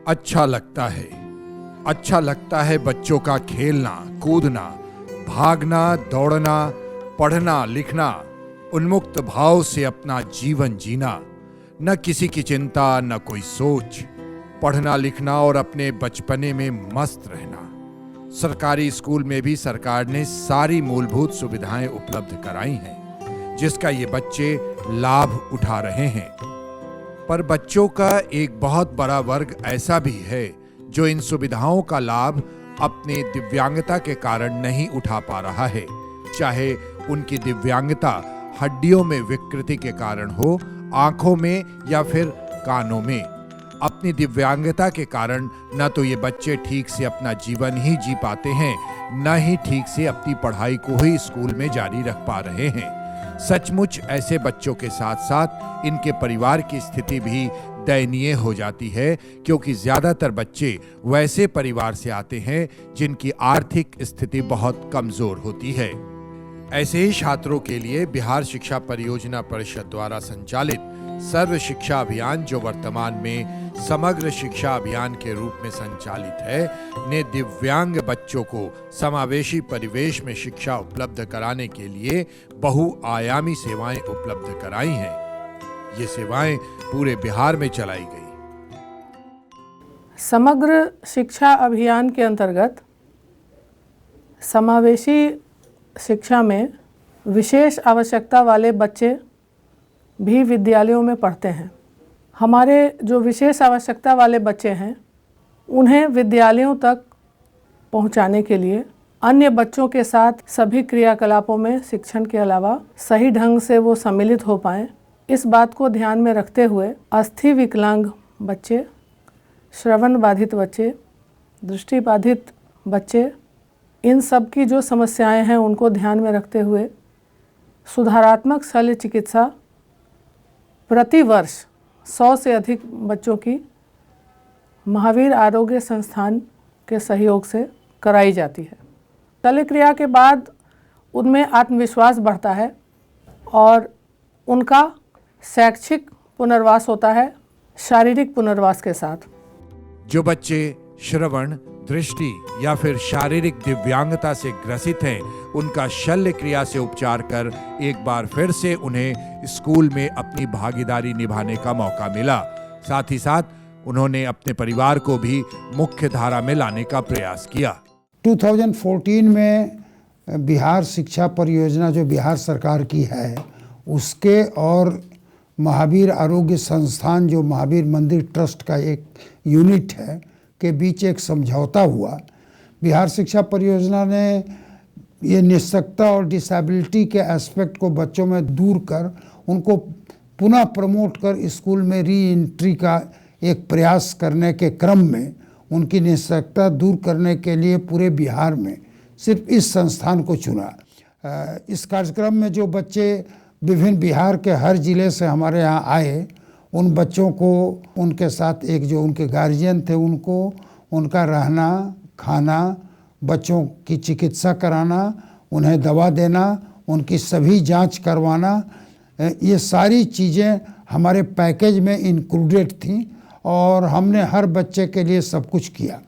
अच्छा लगता है बच्चों का खेलना, कूदना, भागना, दौड़ना, पढ़ना, लिखना, उन्मुक्त भाव से अपना जीवन जीना, न किसी की चिंता, न कोई सोच, पढ़ना लिखना और अपने बचपने में मस्त रहना। सरकारी स्कूल में भी सरकार ने सारी मूलभूत सुविधाएं उपलब्ध कराई हैं, जिसका ये बच्चे लाभ उठा रहे हैं। पर बच्चों का एक बहुत बड़ा वर्ग ऐसा भी है जो इन सुविधाओं का लाभ अपने दिव्यांगता के कारण नहीं उठा पा रहा है, चाहे उनकी दिव्यांगता हड्डियों में विकृति के कारण हो, आंखों में या फिर कानों में। अपनी दिव्यांगता के कारण न तो ये बच्चे ठीक से अपना जीवन ही जी पाते हैं, न ही ठीक से अपनी पढ़ाई को ही स्कूल में जारी रख पा रहे हैं। सचमुच ऐसे बच्चों के साथ साथ इनके परिवार की स्थिति भी दयनीय हो जाती है, क्योंकि ज्यादातर बच्चे वैसे परिवार से आते हैं जिनकी आर्थिक स्थिति बहुत कमजोर होती है। ऐसे ही छात्रों के लिए बिहार शिक्षा परियोजना परिषद द्वारा संचालित सर्व शिक्षा अभियान, जो वर्तमान में समग्र शिक्षा अभियान के रूप में संचालित है, ने दिव्यांग बच्चों को समावेशी परिवेश में शिक्षा उपलब्ध कराने के लिए बहुआयामी सेवाएं उपलब्ध कराई हैं। ये सेवाएं पूरे बिहार में चलाई गई। समग्र शिक्षा अभियान के अंतर्गत समावेशी शिक्षा में विशेष आवश्यकता वाले बच्चे भी विद्यालयों में पढ़ते हैं। हमारे जो विशेष आवश्यकता वाले बच्चे हैं, उन्हें विद्यालयों तक पहुंचाने के लिए अन्य बच्चों के साथ सभी क्रियाकलापों में शिक्षण के अलावा सही ढंग से वो सम्मिलित हो पाएं, इस बात को ध्यान में रखते हुए अस्थि विकलांग बच्चे, श्रवण बाधित बच्चे, दृष्टि बाधित बच्चे, इन सब की जो समस्याएं हैं उनको ध्यान में रखते हुए सुधारात्मक शल्य चिकित्सा प्रति वर्ष 100 से अधिक बच्चों की महावीर आरोग्य संस्थान के सहयोग से कराई जाती है। शल्य क्रिया के बाद उनमें आत्मविश्वास बढ़ता है और उनका शैक्षिक पुनर्वास होता है शारीरिक पुनर्वास के साथ। जो बच्चे श्रवण, दृष्टि या फिर शारीरिक दिव्यांगता से ग्रसित हैं, उनका शल्य क्रिया से उपचार कर एक बार फिर से उन्हें स्कूल में अपनी भागीदारी निभाने का मौका मिला। साथ ही साथ उन्होंने अपने परिवार को भी मुख्य धारा में लाने का प्रयास किया। 2014 में बिहार शिक्षा परियोजना जो बिहार सरकार की है, उसके और महावीर आरोग्य संस्थान जो महावीर मंदिर ट्रस्ट का एक यूनिट है के बीच एक समझौता हुआ। बिहार शिक्षा परियोजना ने ये निःशक्तता और डिसेबिलिटी के एस्पेक्ट को बच्चों में दूर कर उनको पुनः प्रमोट कर स्कूल में री एंट्री का एक प्रयास करने के क्रम में उनकी निःशक्तता दूर करने के लिए पूरे बिहार में सिर्फ इस संस्थान को चुना। इस कार्यक्रम में जो बच्चे विभिन्न बिहार के हर जिले से हमारे यहाँ आए, उन बच्चों को उनके साथ एक जो उनके गार्जियन थे उनको उनका रहना, खाना, बच्चों की चिकित्सा कराना, उन्हें दवा देना, उनकी सभी जांच करवाना, ये सारी चीज़ें हमारे पैकेज में इंक्लूडेड थी और हमने हर बच्चे के लिए सब कुछ किया।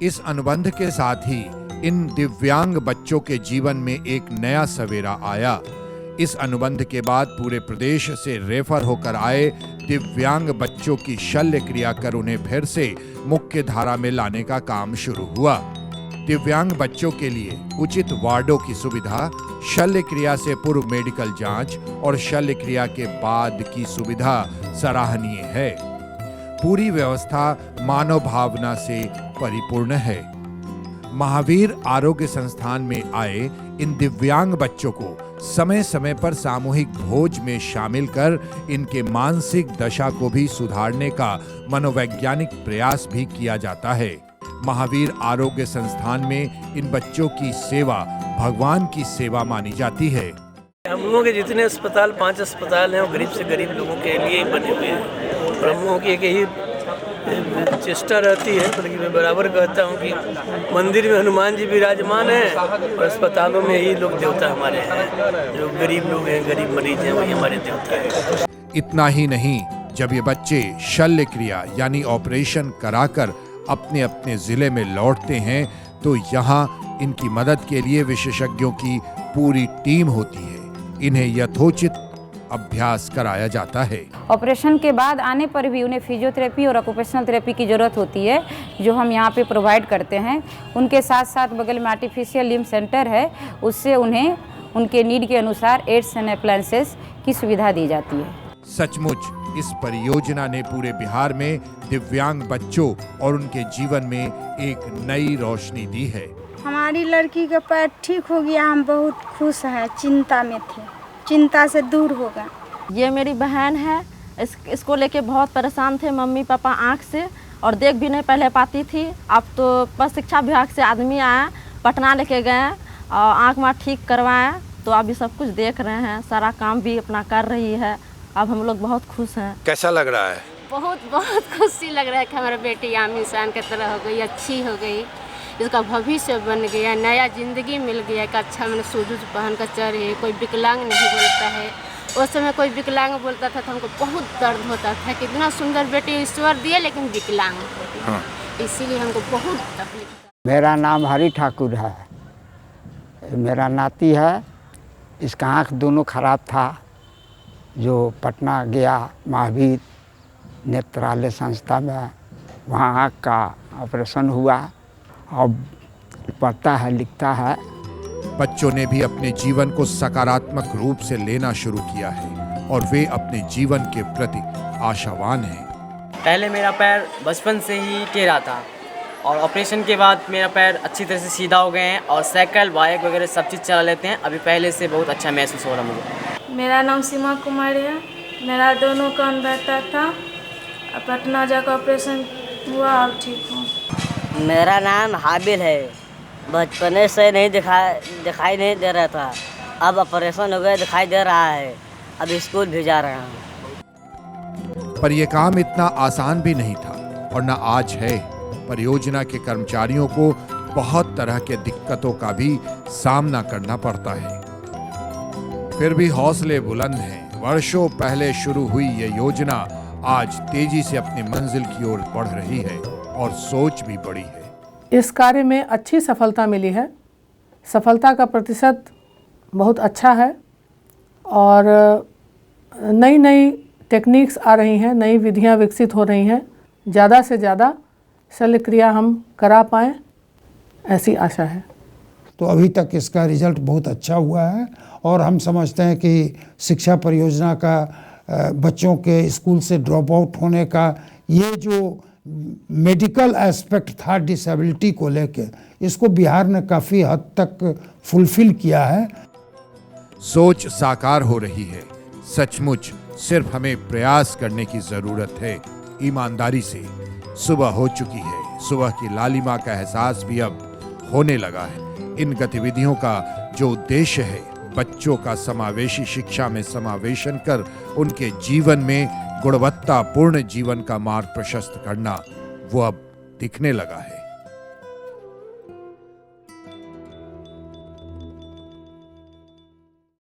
इस अनुबंध के साथ ही इन दिव्यांग बच्चों के जीवन में एक नया सवेरा आया। इस अनुबंध के बाद पूरे प्रदेश से रेफर होकर आए दिव्यांग बच्चों की शल्य क्रिया कर उन्हें फिर से मुख्य धारा में लाने का काम शुरू हुआ। दिव्यांग बच्चों के लिए उचित वार्डों की सुविधा, शल्य क्रिया से पूर्व मेडिकल जांच और शल्य क्रिया के बाद की सुविधा सराहनीय है। पूरी व्यवस्था मानव भावना से परिपूर्ण है। महावीर आरोग्य संस्थान में आए इन दिव्यांग बच्चों को समय समय पर सामूहिक भोज में शामिल कर इनके मानसिक दशा को भी सुधारने का मनोवैज्ञानिक प्रयास भी किया जाता है। महावीर आरोग्य संस्थान में इन बच्चों की सेवा भगवान की सेवा मानी जाती है। हम लोगों के जितने अस्पताल, 5 अस्पताल हैं, वो गरीब से गरीब लोगों के लिए बने हुए हैं और हम लोगों की एक यही चेष्टा रहती है, बल्कि मैं बराबर कहता हूँ कि मंदिर में हनुमान जी विराजमान हैं और अस्पतालों में यही लोग देवता हमारे हैं। जो गरीब लोग हैं, गरीब मरीज हैं, वही हमारे देवता हैं। इतना ही नहीं, जब ये बच्चे शल्य क्रिया यानी ऑपरेशन कराकर अपने अपने जिले में लौटते हैं तो यहाँ इनकी मदद के लिए विशेषज्ञों की पूरी टीम होती है। इन्हें यथोचित अभ्यास कराया जाता है। ऑपरेशन के बाद आने पर भी उन्हें फिजियोथेरेपी और ऑक्यूपेशनल थेरेपी की ज़रूरत होती है, जो हम यहाँ पे प्रोवाइड करते हैं। उनके साथ साथ बगल में आर्टिफिशियल लिम्ब सेंटर है, उससे उन्हें उनके नीड के अनुसार एड्स एंड अप्लायंसेस की सुविधा दी जाती है। सचमुच इस परियोजना ने पूरे बिहार में दिव्यांग बच्चों और उनके जीवन में एक नई रोशनी दी है। हमारी लड़की का पैर ठीक हो गया, हम बहुत खुश हैं। चिंता में थे, चिंता से दूर हो गए। ये मेरी बहन है, इसको लेके बहुत परेशान थे मम्मी पापा आँख से, और देख भी नहीं पहले पाती थी। अब तो बस शिक्षा विभाग से आदमी आया, पटना लेके गए और आँख में ठीक करवाएं, तो अभी सब कुछ देख रहे हैं, सारा काम भी अपना कर रही है। अब हम लोग बहुत खुश हैं। कैसा लग रहा है? बहुत खुशी लग रहा है कि हमारा बेटी आम इंसान की तरह हो गई, अच्छी हो गई, इसका भविष्य बन गया, नया ज़िंदगी मिल गया। एक अच्छा मैंने सूझबूझ पहन कर चल रही है, कोई विकलांग नहीं बोलता है। उस समय कोई विकलांग बोलता था तो हमको बहुत दर्द होता था कि इतना सुंदर बेटी ईश्वर दिए लेकिन विकलांग होती है। इसीलिए हमको बहुत तकलीफ। मेरा नाम हरि ठाकुर है, मेरा नाती है, इसका आँख दोनों खराब था, जो पटना गया महावीर नेत्रालय संस्था में, वहाँ आँख का ऑपरेशन हुआ, अब पढ़ता है लिखता है। बच्चों ने भी अपने जीवन को सकारात्मक रूप से लेना शुरू किया है और वे अपने जीवन के प्रति आशावान हैं। पहले मेरा पैर बचपन से ही टेढ़ा था और ऑपरेशन के बाद मेरा पैर अच्छी तरह से सीधा हो गए हैं और साइकिल बाइक वगैरह सब चीज़ चला लेते हैं। अभी पहले से बहुत अच्छा महसूस हो रहा मुझे। मेरा नाम सीमा कुमारी है, मेरा दोनों कान बहता था, पटना जाकर ऑपरेशन हुआ, अब ठीक हूँ। मेरा नाम हाबिल है, बचपने से नहीं दिखाई नहीं दे रहा था, अब ऑपरेशन हो गया दिखाई दे रहा है, अब स्कूल भी जा रहा हूँ। पर यह काम इतना आसान भी नहीं था और न आज है। परियोजना के कर्मचारियों को बहुत तरह के दिक्कतों का भी सामना करना पड़ता है, फिर भी हौसले बुलंद हैं। वर्षों पहले शुरू हुई यह योजना आज तेजी से अपनी मंजिल की ओर बढ़ रही है और सोच भी बड़ी है। इस कार्य में अच्छी सफलता मिली है, सफलता का प्रतिशत बहुत अच्छा है और नई नई टेक्निक्स आ रही हैं, नई विधियां विकसित हो रही हैं। ज़्यादा से ज़्यादा शल्य क्रिया हम करा पाएँ, ऐसी आशा है। तो अभी तक इसका रिजल्ट बहुत अच्छा हुआ है और हम समझते हैं कि शिक्षा परियोजना का बच्चों के स्कूल से ड्रॉप आउट होने का ये जो मेडिकल एस्पेक्ट था डिसेबिलिटी को लेके, इसको बिहार ने काफ़ी हद तक फुलफिल किया है। सोच साकार हो रही है। सचमुच सिर्फ हमें प्रयास करने की ज़रूरत है, ईमानदारी से। सुबह हो चुकी है, सुबह की लालिमा का एहसास भी अब होने लगा है। इन गतिविधियों का जो उद्देश्य है बच्चों का समावेशी शिक्षा में समावेशन कर उनके जीवन में गुणवत्तापूर्ण जीवन का मार्ग प्रशस्त करना, वो अब दिखने लगा है।